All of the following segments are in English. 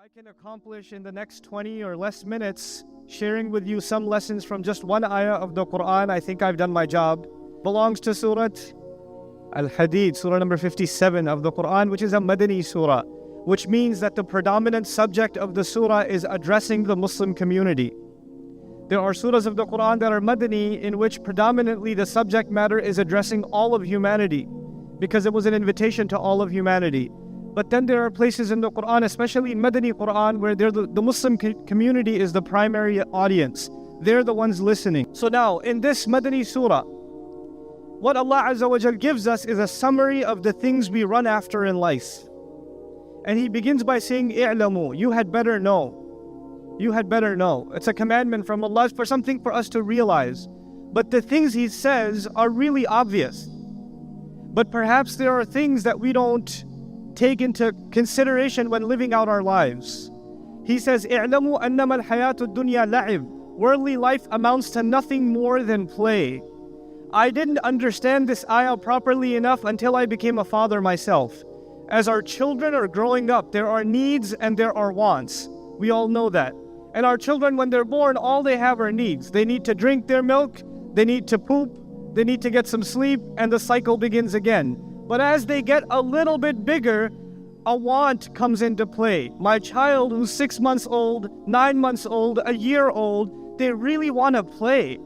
I can accomplish in the next 20 or less minutes sharing with you some lessons from just one ayah of the Quran, I think I've done my job. Belongs to Surah Al-Hadid, Surah number 57 of the Quran, which is a Madani surah, which means that the predominant subject of the surah is addressing the Muslim community. There are surahs of the Quran that are Madani, in which predominantly the subject matter is addressing all of humanity, because it was an invitation to all of humanity. But then there are places in the Quran, especially in Madani Quran, where the Muslim community is the primary audience. They're the ones listening. So now, in this Madani surah, what Allah Azza wa Jal gives us is a summary of the things we run after in life. And He begins by saying, "I'lamu," you had better know. You had better know. It's a commandment from Allah for something for us to realize. But the things He says are really obvious. But perhaps there are things that we don't take into consideration when living out our lives. He says, "I'lamu annama al-hayatu dunya la'ib." Worldly life amounts to nothing more than play. I didn't understand this ayah properly enough until I became a father myself. As our children are growing up, there are needs and there are wants. We all know that. And our children, when they're born, all they have are needs. They need to drink their milk, they need to poop, they need to get some sleep, and the cycle begins again. But as they get a little bit bigger, a want comes into play. My child who's 6 months old, 9 months old, a year old, they really want to play.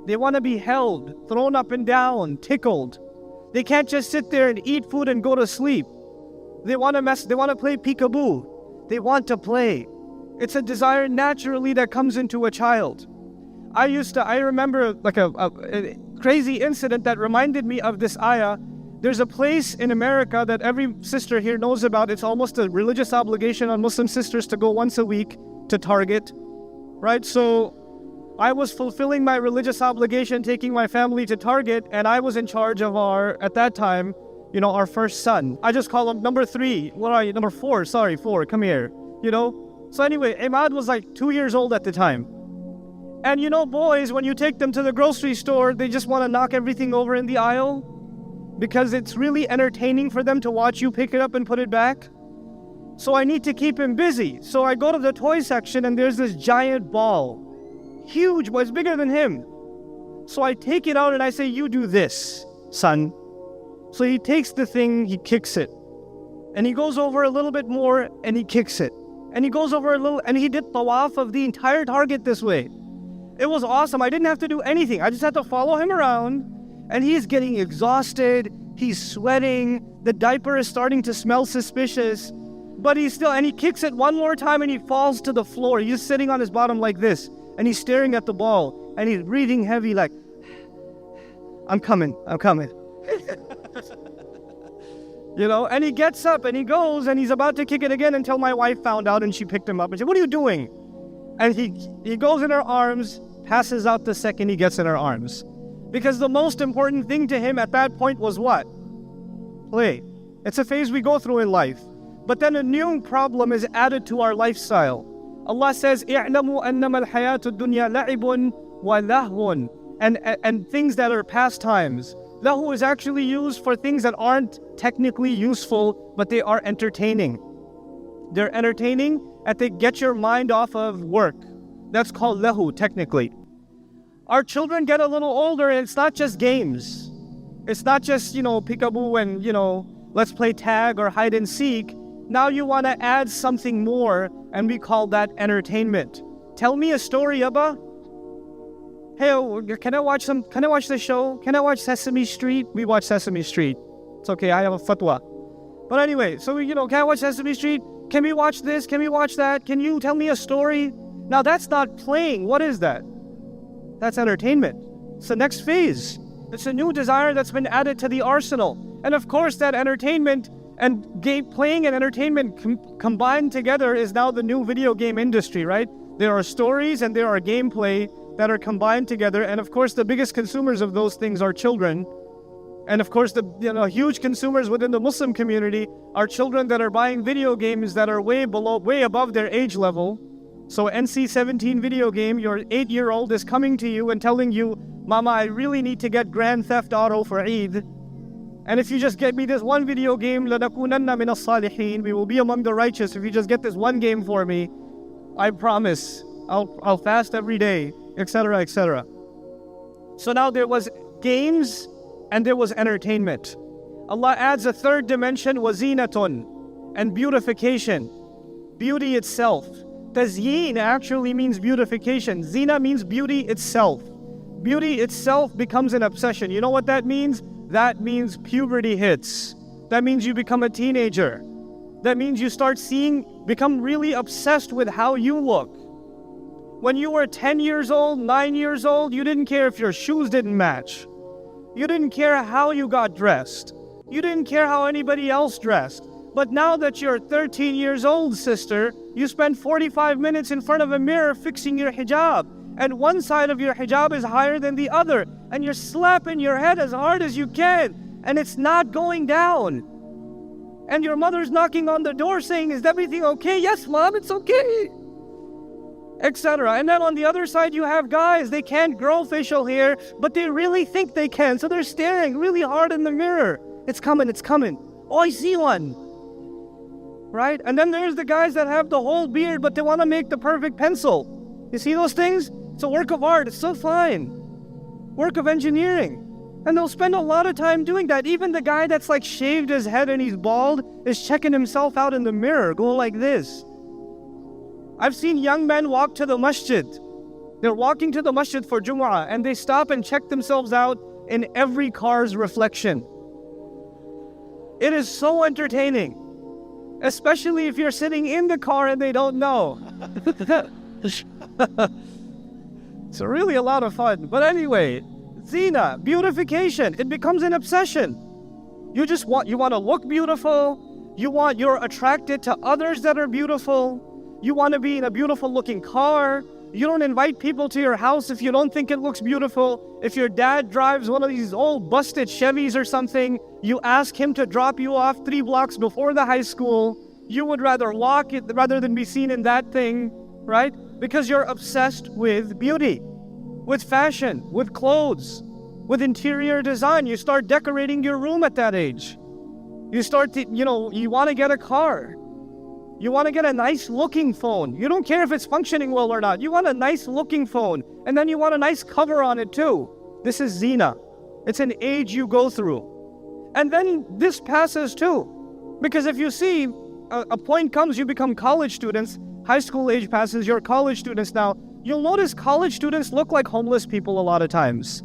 They want to be held, thrown up and down, tickled. They can't just sit there and eat food and go to sleep. They want to play peekaboo. They want to play. It's a desire naturally that comes into a child. I remember like a crazy incident that reminded me of this ayah. There's a place in America that every sister here knows about. It's almost a religious obligation on Muslim sisters to go once a week to Target, right? So I was fulfilling my religious obligation, taking my family to Target, and I was in charge of at that time, our first son. I just call him number 3. What are you? Number 4. Sorry, 4. Come here. So anyway, Imad was like 2 years old at the time. And boys, when you take them to the grocery store, they just want to knock everything over in the aisle because it's really entertaining for them to watch you pick it up and put it back. So I need to keep him busy. So I go to the toy section and there's this giant ball. Huge, but it's bigger than him. So I take it out and I say, "You do this, son." So he takes the thing, he kicks it. And he goes over a little bit more and he kicks it. And he goes over a little, and he did tawaf of the entire Target this way. It was awesome. I didn't have to do anything. I just had to follow him around. And he's getting exhausted. He's sweating. The diaper is starting to smell suspicious. But and he kicks it one more time and he falls to the floor. He's sitting on his bottom like this. And he's staring at the ball. And he's breathing heavy like, I'm coming. And he gets up and he goes and he's about to kick it again until my wife found out and she picked him up and said, "What are you doing?" And he goes in her arms, passes out the second he gets in her arms. Because the most important thing to him at that point was what? Play. It's a phase we go through in life. But then a new problem is added to our lifestyle. Allah says, "I'lamu annama al-hayatu dunya la'ibun wa lahwun," and things that are pastimes. Lahu is actually used for things that aren't technically useful, but they are entertaining. They're entertaining and they get your mind off of work. That's called lahu, technically. Our children get a little older and it's not just games. It's not just, peekaboo and, let's play tag or hide and seek. Now you want to add something more, and we call that entertainment. Tell me a story, Abba. Hey, can I watch the show? Can I watch Sesame Street? We watch Sesame Street. It's okay, I have a fatwa. But anyway, so can I watch Sesame Street? Can we watch this? Can we watch that? Can you tell me a story? Now that's not playing. What is that? That's entertainment. It's the next phase. It's a new desire that's been added to the arsenal. And of course that entertainment and playing and entertainment combined together is now the new video game industry, right? There are stories and there are gameplay that are combined together, and of course the biggest consumers of those things are children. And of course the huge consumers within the Muslim community are children that are buying video games that are way above their age level. So NC-17 video game, your 8-year-old is coming to you and telling you, "Mama, I really need to get Grand Theft Auto for Eid." And if you just get me this one video game, لَنَكُونَنَّ مِنَ الصَّالِحِينَ, we will be among the righteous if you just get this one game for me. I promise, I'll fast every day, etc., etc. So now there was games and there was entertainment. Allah adds a third dimension, wazinatun, and beautification, beauty itself. Tazyeen actually means beautification. Zina means beauty itself. Beauty itself becomes an obsession. You know what that means? That means puberty hits. That means you become a teenager. That means you start become really obsessed with how you look. When you were 10 years old, 9 years old, you didn't care if your shoes didn't match. You didn't care how you got dressed. You didn't care how anybody else dressed. But now that you're 13 years old, sister, you spend 45 minutes in front of a mirror fixing your hijab. And one side of your hijab is higher than the other. And you're slapping your head as hard as you can. And it's not going down. And your mother's knocking on the door saying, is everything okay? Yes, mom, it's okay. Etc. And then on the other side, you have guys, they can't grow facial hair, but they really think they can. So they're staring really hard in the mirror. It's coming, it's coming. Oh, I see one. Right? And then there's the guys that have the whole beard, but they want to make the perfect pencil. You see those things? It's a work of art. It's so fine. Work of engineering. And they'll spend a lot of time doing that. Even the guy that's like shaved his head and he's bald is checking himself out in the mirror, going like this. I've seen young men walk to the masjid. They're walking to the masjid for Jumu'ah and they stop and check themselves out in every car's reflection. It is so entertaining, especially if you're sitting in the car and they don't know. It's really a lot of fun. But anyway, zina, beautification, it becomes an obsession. You want to look beautiful. You're attracted to others that are beautiful. You want to be in a beautiful looking car. You don't invite people to your house if you don't think it looks beautiful. If your dad drives one of these old busted Chevys or something, you ask him to drop you off 3 blocks before the high school. You would rather walk it rather than be seen in that thing, right? Because you're obsessed with beauty, with fashion, with clothes, with interior design. You start decorating your room at that age. You start to, you want to get a car. You want to get a nice looking phone. You don't care if it's functioning well or not. You want a nice looking phone. And then you want a nice cover on it too. This is zina. It's an age you go through. And then this passes too. Because if you see, a point comes, you become college students. High school age passes, you're college students now. You'll notice college students look like homeless people a lot of times.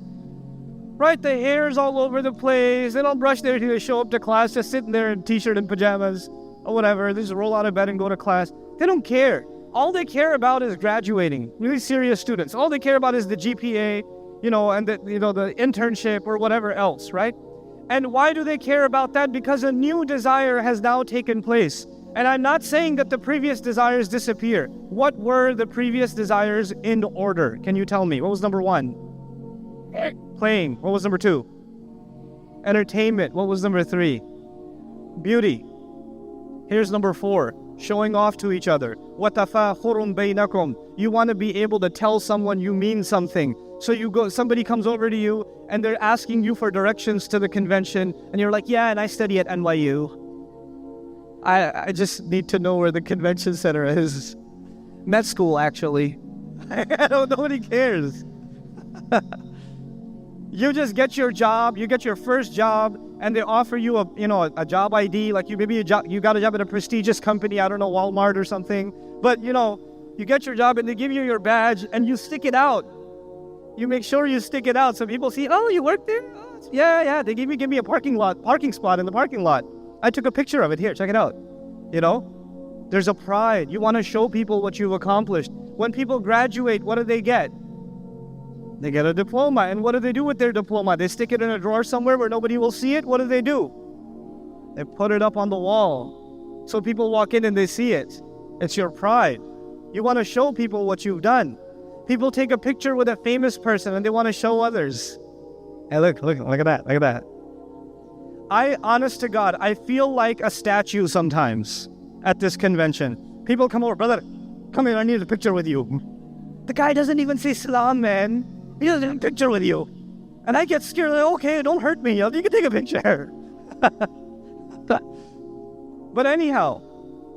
Right? The hair's all over the place. They don't brush their teeth. They show up to class just sitting there in t-shirt and pajamas. Or whatever, they just roll out of bed and go to class. They don't care. All they care about is graduating. Really serious students. All they care about is the GPA, and the internship or whatever else, right? And why do they care about that? Because a new desire has now taken place. And I'm not saying that the previous desires disappear. What were the previous desires in order? Can you tell me? What was number 1? Playing. What was number 2? Entertainment. What was number 3? Beauty. Here's number 4, showing off to each other. وَتَفَاخُرٌ بَيْنَكُمْ. You want to be able to tell someone you mean something. So somebody comes over to you and they're asking you for directions to the convention and you're like, yeah, and I study at NYU. I just need to know where the convention center is. Med school, actually. Nobody cares. You just get your job, you get your first job, and they offer you a job ID, like you got a job at a prestigious company, I don't know, Walmart or something. But you get your job and they give you your badge and you stick it out. You make sure you stick it out so people see, oh, you work there? Oh, yeah. They give me a parking spot in the parking lot. I took a picture of it. Here, check it out. There's a pride. You want to show people what you've accomplished. When people graduate, what do they get? They get a diploma. And what do they do with their diploma? They stick it in a drawer somewhere where nobody will see it. What do? They put it up on the wall so people walk in and they see it. It's your pride. You want to show people what you've done. People take a picture with a famous person and they want to show others. Hey, look at that. Honest to God, I feel like a statue sometimes at this convention. People come over, brother, come here, I need a picture with you. The guy doesn't even say salam, man. He doesn't have a picture with you. And I get scared, like, okay, don't hurt me. You can take a picture. But anyhow,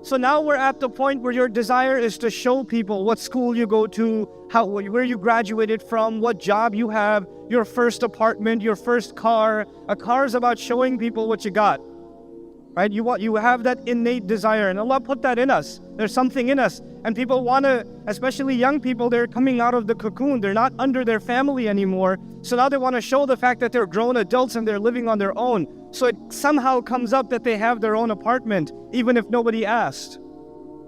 so now we're at the point where your desire is to show people what school you go to, where you graduated from, what job you have, your first apartment, your first car. A car is about showing people what you got, right? You have that innate desire, and Allah put that in us. There's something in us, and people want to, especially young people, they're coming out of the cocoon. They're not under their family anymore. So now they want to show the fact that they're grown adults and they're living on their own. So it somehow comes up that they have their own apartment, even if nobody asked.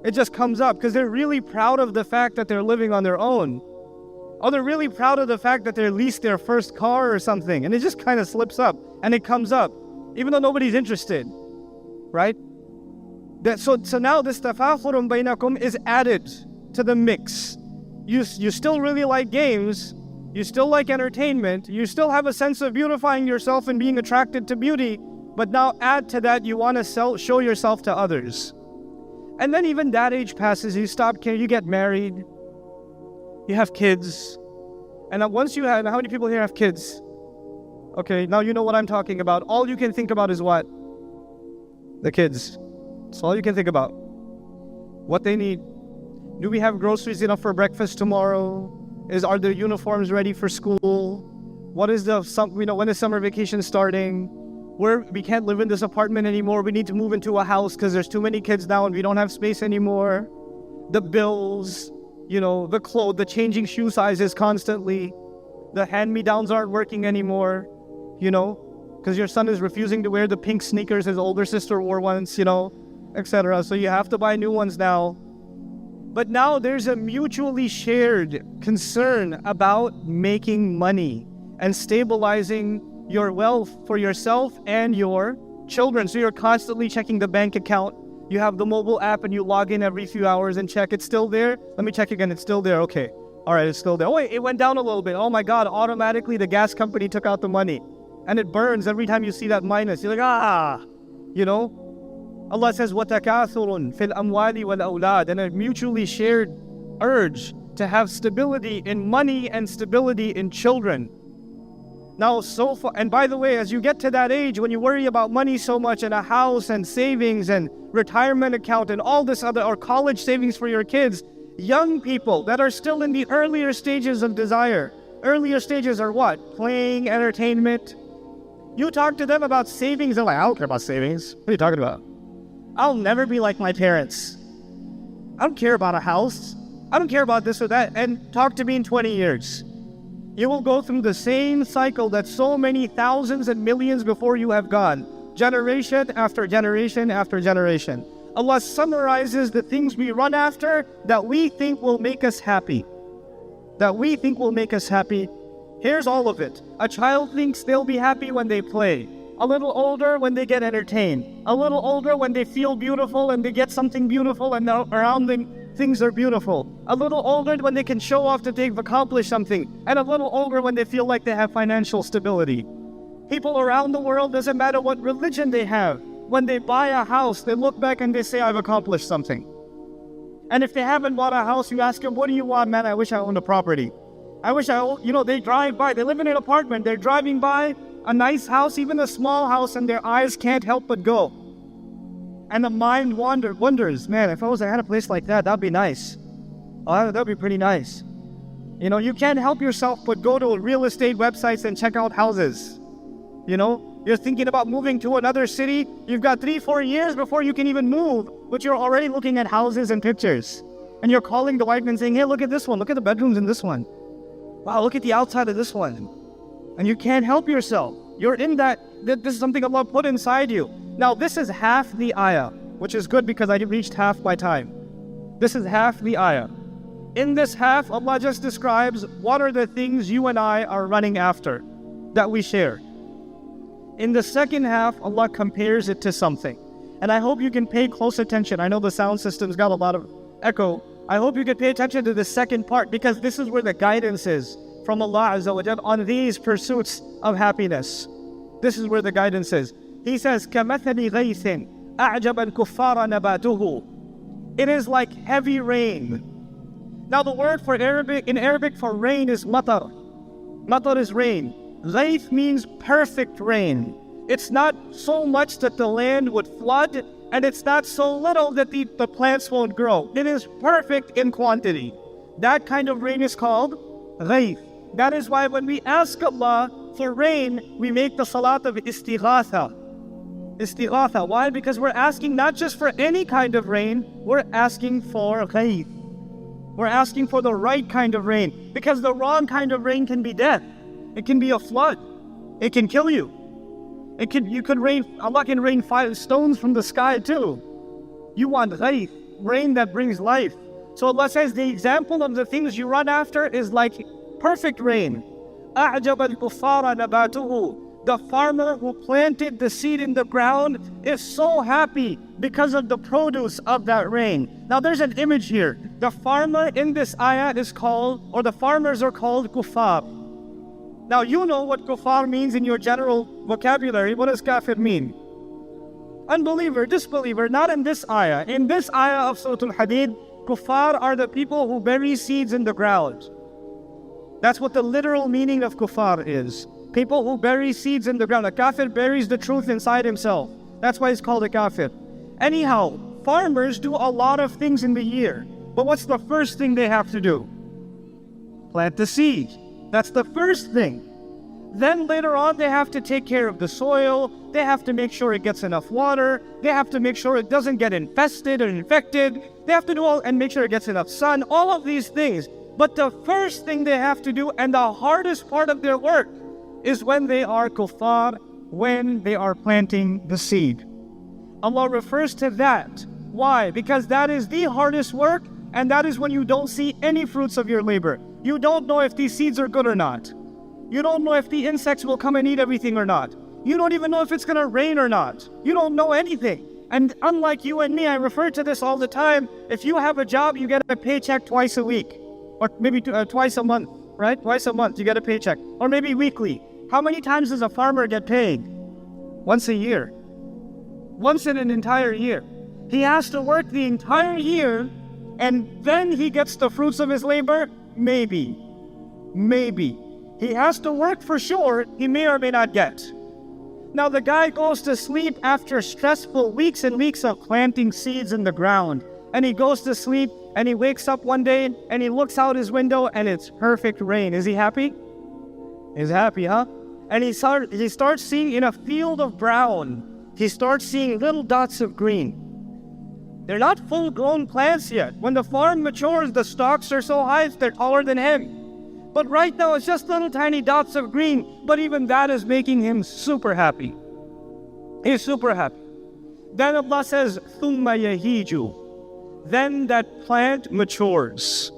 It just comes up because they're really proud of the fact that they're living on their own. Or they're really proud of the fact that they leased their first car or something. And it just kind of slips up and it comes up, even though nobody's interested, right? So now this tafakhurun bainakum is added to the mix. You still really like games. You still like entertainment. You still have a sense of beautifying yourself and being attracted to beauty. But now add to that, you want to show yourself to others. And then even that age passes, you stop caring, you get married, you have kids. And once you have, how many people here have kids? Okay, now you know what I'm talking about. All you can think about is what? The kids. That's all you can think about. What they need. Do we have groceries enough for breakfast tomorrow? Are their uniforms ready for school? When is summer vacation starting? We can't live in this apartment anymore. We need to move into a house because there's too many kids now and we don't have space anymore. The bills, the clothes, the changing shoe sizes constantly. The hand-me-downs aren't working anymore, because your son is refusing to wear the pink sneakers his older sister wore once, etc. So you have to buy new ones now. But now there's a mutually shared concern about making money and stabilizing your wealth for yourself and your children. So you're constantly checking the bank account. You have the mobile app and you log in every few hours and check, it's still there? Let me check again, it's still there, okay. All right, it's still there. Oh wait, it went down a little bit. Oh my God, automatically the gas company took out the money. And it burns every time you see that minus. You're like, Allah says, وَتَكَاثُرٌ فِي الْأَمْوَالِ وَالْأَوْلَادِ, and a mutually shared urge to have stability in money and stability in children. Now, so far, and by the way, as you get to that age, when you worry about money so much and a house and savings and retirement account and all this other, or college savings for your kids, young people that are still in the earlier stages of desire. Earlier stages are what? Playing, entertainment. You talk to them about savings, they're like, I don't care about savings. What are you talking about? I'll never be like my parents. I don't care about a house. I don't care about this or that. And talk to me in 20 years. You will go through the same cycle that so many thousands and millions before you have gone. Generation after generation after generation. Allah summarizes the things we run after that we think will make us happy. That we think will make us happy. Here's all of it. A child thinks they'll be happy when they play. A little older when they get entertained. A little older when they feel beautiful and they get something beautiful and around them things are beautiful. A little older when they can show off that they've accomplished something. And a little older when they feel like they have financial stability. People around the world, doesn't matter what religion they have, when they buy a house, they look back and they say, I've accomplished something. And if they haven't bought a house, you ask them, what do you want? Man, I wish I owned a property. I wish they drive by, they live in an apartment, they're driving by a nice house, even a small house, and their eyes can't help but go. And the mind wonders, man, if I had a place like that, that'd be nice. Oh, that'd be pretty nice. You can't help yourself but go to real estate websites and check out houses. You're thinking about moving to another city. You've got 3-4 years before you can even move, but you're already looking at houses and pictures. And you're calling the wife and saying, hey, look at this one. Look at the bedrooms in this one. Wow, look at the outside of this one. And you can't help yourself. You're in that. This is something Allah put inside you. Now, this is half the ayah, which is good because I reached half my time. This is half the ayah. In this half, Allah just describes what are the things you and I are running after that we share. In the second half, Allah compares it to something. And I hope you can pay close attention. I know the sound system's got a lot of echo. I hope you can pay attention to the second part because this is where the guidance is from Allah Azza wa Jal on these pursuits of happiness. This is where the guidance is. He says, كَمَثَلِ غَيْثٍ أَعْجَبَ الْكُفَّارَ نَبَاتُهُ. It is like heavy rain. Now the word in Arabic for rain is matar. Matar is rain. Ghayth means perfect rain. It's not so much that the land would flood, and it's not so little that the plants won't grow. It is perfect in quantity. That kind of rain is called ghayth. That is why when we ask Allah for rain, we make the salat of istighatha. Istighatha. Why? Because we're asking not just for any kind of rain, we're asking for ghayth. We're asking for the right kind of rain, because the wrong kind of rain can be death. It can be a flood. It can kill you. Allah can rain 5 stones from the sky too. You want ghayth, rain that brings life. So Allah says the example of the things you run after is like perfect rain. أَعْجَبَ الْكُفَّارَ نَبَاتُهُ. The farmer who planted the seed in the ground is so happy because of the produce of that rain. Now there's an image here. The farmer in this ayah is called, or the farmers are called kuffar. Now you know what kuffar means in your general vocabulary. What does kafir mean? Unbeliever, disbeliever. Not in this ayah. In this ayah of Surah Al-Hadid, kuffar are the people who bury seeds in the ground. That's what the literal meaning of kuffar is. People who bury seeds in the ground. A kafir buries the truth inside himself. That's why it's called a kafir. Anyhow, farmers do a lot of things in the year. But what's the first thing they have to do? Plant the seed. That's the first thing. Then later on, they have to take care of the soil. They have to make sure it gets enough water. They have to make sure it doesn't get infested or infected. They have to do all and make sure it gets enough sun. All of these things. But the first thing they have to do, and the hardest part of their work, is when they are kuffar, when they are planting the seed. Allah refers to that. Why? Because that is the hardest work, and that is when you don't see any fruits of your labor. You don't know if these seeds are good or not. You don't know if the insects will come and eat everything or not. You don't even know if it's going to rain or not. You don't know anything. And unlike you and me, I refer to this all the time. If you have a job, you get a paycheck twice a week. Or maybe twice a month, right? Twice a month you get a paycheck. Or maybe weekly. How many times does a farmer get paid? Once a year. Once in an entire year. He has to work the entire year, and then he gets the fruits of his labor? Maybe. Maybe. He has to work for sure, he may or may not get. Now the guy goes to sleep after stressful weeks and weeks of planting seeds in the ground. And he goes to sleep, and he wakes up one day, and he looks out his window, and it's perfect rain. Is he happy? He's happy, huh? And he starts seeing in a field of brown, he starts seeing little dots of green. They're not full-grown plants yet. When the farm matures, the stalks are so high, they're taller than him. But right now, it's just little tiny dots of green. But even that is making him super happy. He's super happy. Then Allah says, ثُمَّ يَهِيجُ. Then that plant matures.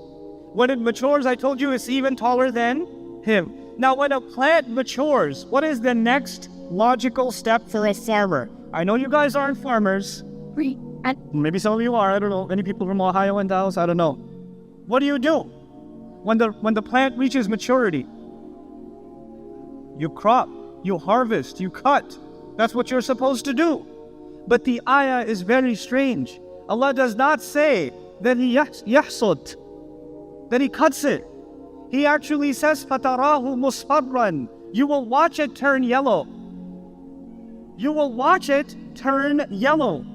When it matures, I told you it's even taller than him. Now, when a plant matures, what is the next logical step for a farmer? I know you guys aren't farmers. Maybe some of you are. I don't know. Any people from Ohio and Dallas? I don't know. What do you do when the plant reaches maturity? You crop, you harvest, you cut. That's what you're supposed to do. But the ayah is very strange. Allah does not say that He yahsud, that He cuts it. He actually says, فَتَرَاهُ مُصْفَرًّا. You will watch it turn yellow. You will watch it turn yellow.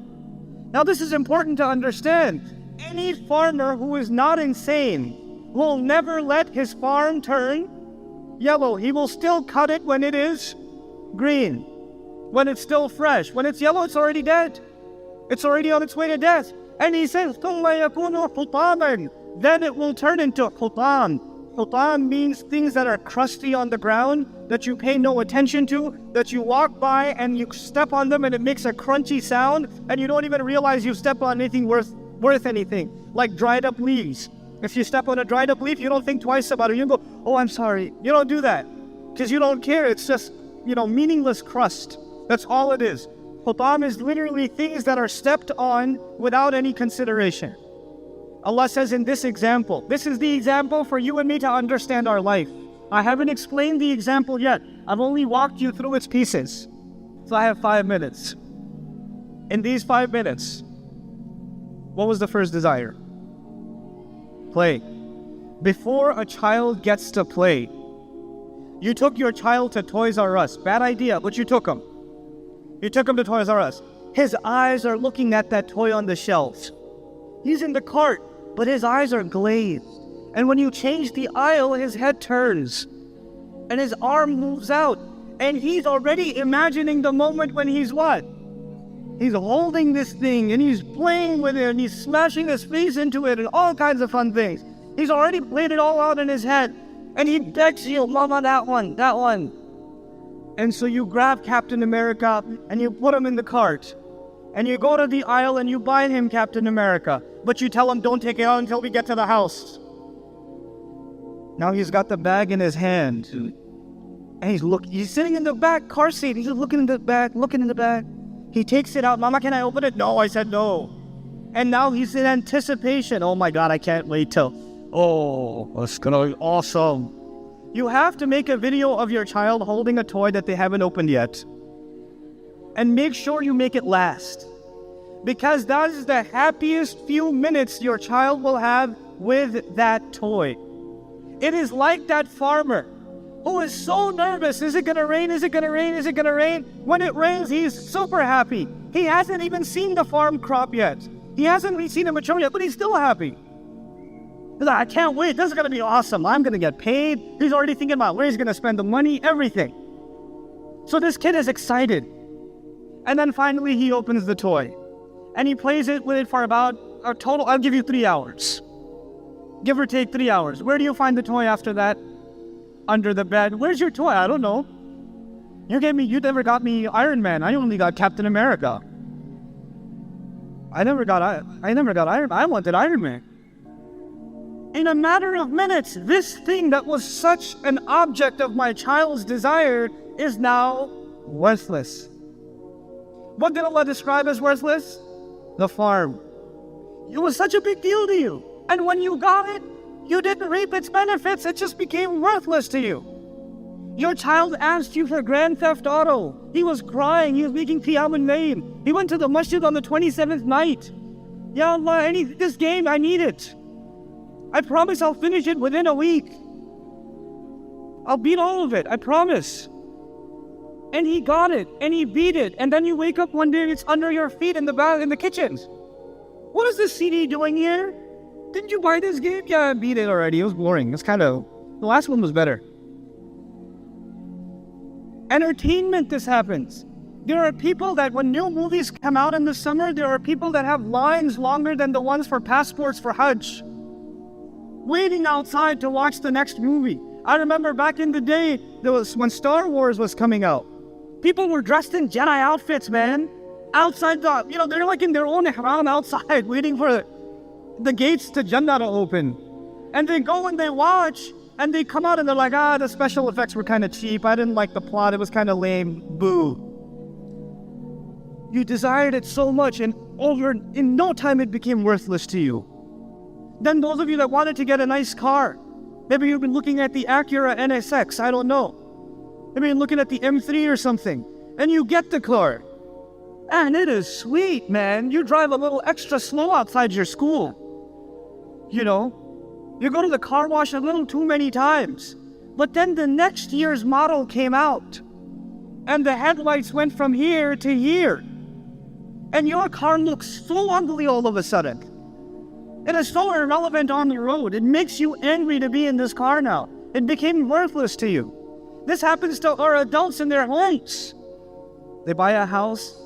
Now this is important to understand. Any farmer who is not insane will never let his farm turn yellow. He will still cut it when it is green, when it's still fresh. When it's yellow, it's already dead. It's already on its way to death. And He says, ثُمَّ يَكُونُ حُطَامًا. Then it will turn into hutam. Hutam means things that are crusty on the ground, that you pay no attention to, that you walk by and you step on them and it makes a crunchy sound, and you don't even realize you've stepped on anything worth anything, like dried up leaves. If you step on a dried up leaf, you don't think twice about it. You go, oh, I'm sorry. You don't do that because you don't care. It's just, meaningless crust. That's all it is. Hutam is literally things that are stepped on without any consideration. Allah says in this example, this is the example for you and me to understand our life. I haven't explained the example yet. I've only walked you through its pieces. So I have 5 minutes. In these 5 minutes, what was the first desire? Play. Before a child gets to play, you took your child to Toys R Us. Bad idea, but you took him. You took him to Toys R Us. His eyes are looking at that toy on the shelf. He's in the cart, but his eyes are glazed. And when you change the aisle, his head turns. And his arm moves out. And he's already imagining the moment when he's what? He's holding this thing, and he's playing with it, and he's smashing his face into it, and all kinds of fun things. He's already played it all out in his head. And he begs you, Mama, that one. And so you grab Captain America, and you put him in the cart. And you go to the aisle, and you buy him Captain America. But you tell him, don't take it out until we get to the house. Now he's got the bag in his hand. And he's sitting in the back car seat. He's just looking in the back. He takes it out. Mama, can I open it? No, I said no. And now he's in anticipation. Oh my God, I can't wait till. Oh, it's gonna be awesome. You have to make a video of your child holding a toy that they haven't opened yet. And make sure you make it last. Because that is the happiest few minutes your child will have with that toy. It is like that farmer who is so nervous. Is it gonna rain? Is it gonna rain? Is it gonna rain? When it rains, he's super happy. He hasn't even seen the farm crop yet. He hasn't even seen it mature yet, but he's still happy. He's like, I can't wait. This is gonna be awesome. I'm gonna get paid. He's already thinking about where he's gonna spend the money, everything. So this kid is excited. And then finally he opens the toy. And he plays it with it for about a total, I'll give you 3 hours. Give or take 3 hours. Where do you find the toy after that? Under the bed. Where's your toy? I don't know. You never got me Iron Man. I only got Captain America. I never got Iron Man. I wanted Iron Man. In a matter of minutes, this thing that was such an object of my child's desire is now worthless. What did Allah describe as worthless? The farm. It was such a big deal to you. And when you got it, you didn't reap its benefits. It just became worthless to you. Your child asked you for Grand Theft Auto. He was crying. He was making Qiyam al-Layl. He went to the masjid on the 27th night. Ya Allah, this game, I need it. I promise I'll finish it within a week. I'll beat all of it, I promise. And he got it, and he beat it. And then you wake up one day and it's under your feet in the kitchen. What is this CD doing here? Didn't you buy this game? Yeah, I beat it already. It was boring. The last one was better. Entertainment, this happens. There are people that when new movies come out in the summer, there are people that have lines longer than the ones for passports for Hajj, waiting outside to watch the next movie. I remember back in the day, when Star Wars was coming out, people were dressed in Jedi outfits, man. Outside they're like in their own ihram outside, waiting for the gates to Jannah to open. And they go and they watch, and they come out and they're like, the special effects were kind of cheap. I didn't like the plot. It was kind of lame. Boo. You desired it so much, and in no time it became worthless to you. Then those of you that wanted to get a nice car, maybe you've been looking at the Acura NSX, I don't know. Maybe you're looking at the M3 or something, and you get the car. And it is sweet, man. You drive a little extra slow outside your school. You go to the car wash a little too many times. But then the next year's model came out, and the headlights went from here to here. And your car looks so ugly all of a sudden. It is so irrelevant on the road. It makes you angry to be in this car now. It became worthless to you. This happens to our adults in their homes. They buy a house.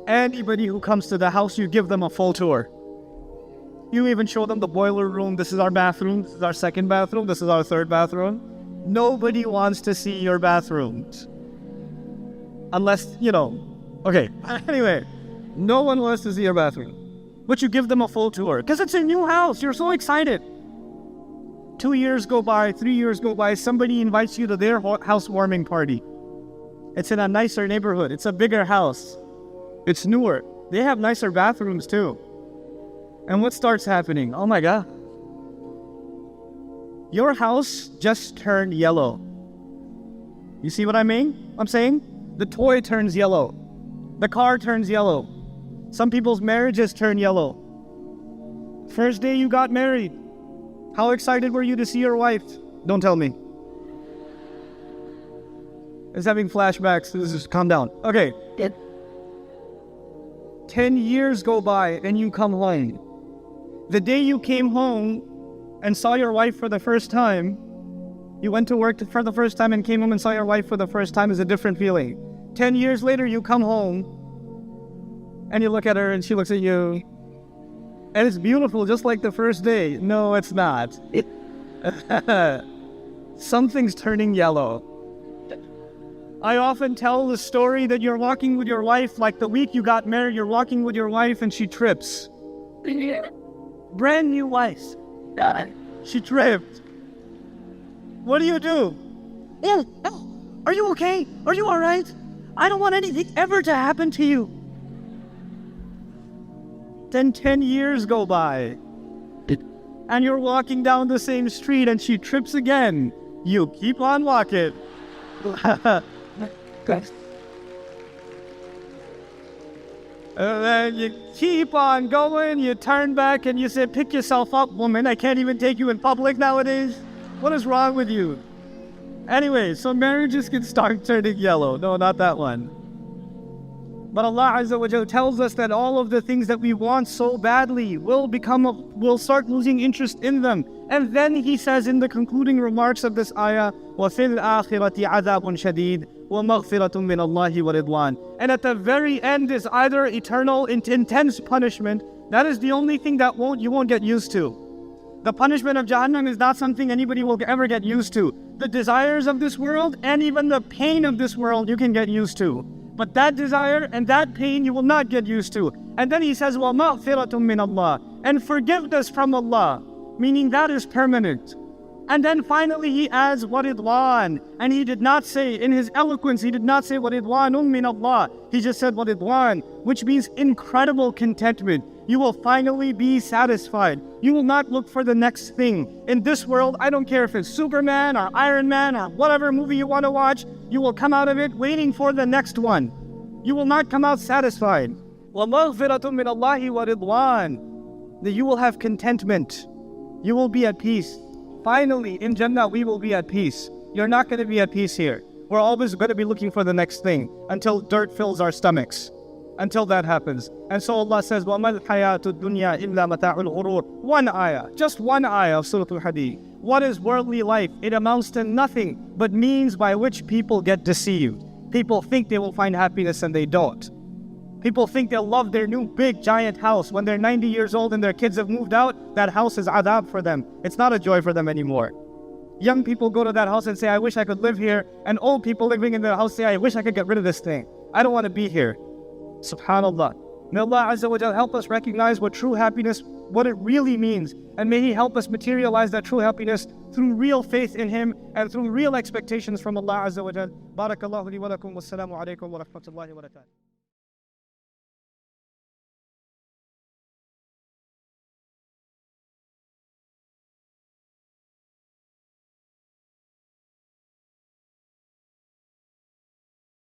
Anybody who comes to the house, you give them a full tour. You even show them the boiler room. This is our bathroom. This is our second bathroom. This is our third bathroom. Nobody wants to see your bathrooms. Unless, Okay, anyway. No one wants to see your bathroom. But you give them a full tour. Because it's a new house. You're so excited. 2 years go by. 3 years go by. Somebody invites you to their housewarming party. It's in a nicer neighborhood. It's a bigger house. It's newer. They have nicer bathrooms too. And what starts happening? Oh my God. Your house just turned yellow. You see what I'm saying? The toy turns yellow. The car turns yellow. Some people's marriages turn yellow. First day you got married. How excited were you to see your wife? Don't tell me. It's having flashbacks. Just calm down. Okay. 10 years go by and you come home. The day you came home and saw your wife for the first time, you went to work for the first time and came home and saw your wife for the first time is a different feeling. 10 years later, you come home and you look at her and she looks at you and it's beautiful just like the first day. No, it's not. Something's turning yellow. I often tell the story that you're walking with your wife, like the week you got married, you're walking with your wife and she trips. Brand new wife. She tripped. What do you do? Are you okay? Are you all right? I don't want anything ever to happen to you. Then 10 years go by. And you're walking down the same street and she trips again. You keep on walking. And then you keep on going, you turn back and you say, pick yourself up, woman. I can't even take you in public nowadays. What is wrong with you? Anyway, so marriages can start turning yellow. No, not that one. But Allah Azza wa Jal tells us that all of the things that we want so badly we'll start losing interest in them. And then He says in the concluding remarks of this ayah, وَفِي الْآخِرَةِ عَذَابٌ شَدِيدٌ وَمَغْفِرَةٌ مِّنَ اللَّهِ وَرِضْوَانٌ. And at the very end is either eternal, intense punishment. That is the only thing that you won't get used to. The punishment of Jahannam is not something anybody will ever get used to. The desires of this world and even the pain of this world you can get used to. But that desire and that pain you will not get used to. And then He says, وَمَغْفِرَةٌ مِّنَ اللَّهِ. And forgiveness from Allah, meaning that is permanent. And then finally He adds وَرِضْوَانٌ. And He did not say, in His eloquence, He did not say وَرِضْوَانٌ مِّنَ اللَّهِ. He just said وَرِضْوَانٌ, which means incredible contentment. You will finally be satisfied. You will not look for the next thing. In this world, I don't care if it's Superman or Iron Man or whatever movie you want to watch, you will come out of it waiting for the next one. You will not come out satisfied. وَمَغْفِرَةٌ مِّنَ اللَّهِ وَرِضْوَانٌ. That you will have contentment. You will be at peace. Finally, in Jannah, we will be at peace. You're not going to be at peace here. We're always going to be looking for the next thing until dirt fills our stomachs. Until that happens. And so Allah says, وَمَا الْحَيَاةُ الدُّنْيَا إِلَّا مَتَاعُ الْغُرُورِ. One ayah, just one ayah of Surah Al-Hadid. What is worldly life? It amounts to nothing but means by which people get deceived. People think they will find happiness and they don't. People think they'll love their new big giant house. When they're 90 years old and their kids have moved out, that house is adab for them. It's not a joy for them anymore. Young people go to that house and say, I wish I could live here. And old people living in their house say, I wish I could get rid of this thing. I don't want to be here. Subhanallah. May Allah Azza wa Jal help us recognize what true happiness, what it really means. And may He help us materialize that true happiness through real faith in Him and through real expectations from Allah Azza wa Jal. Barakallahu li wa lakum. Wassalamu alaikum wa rahmatullahi wa barakatuh.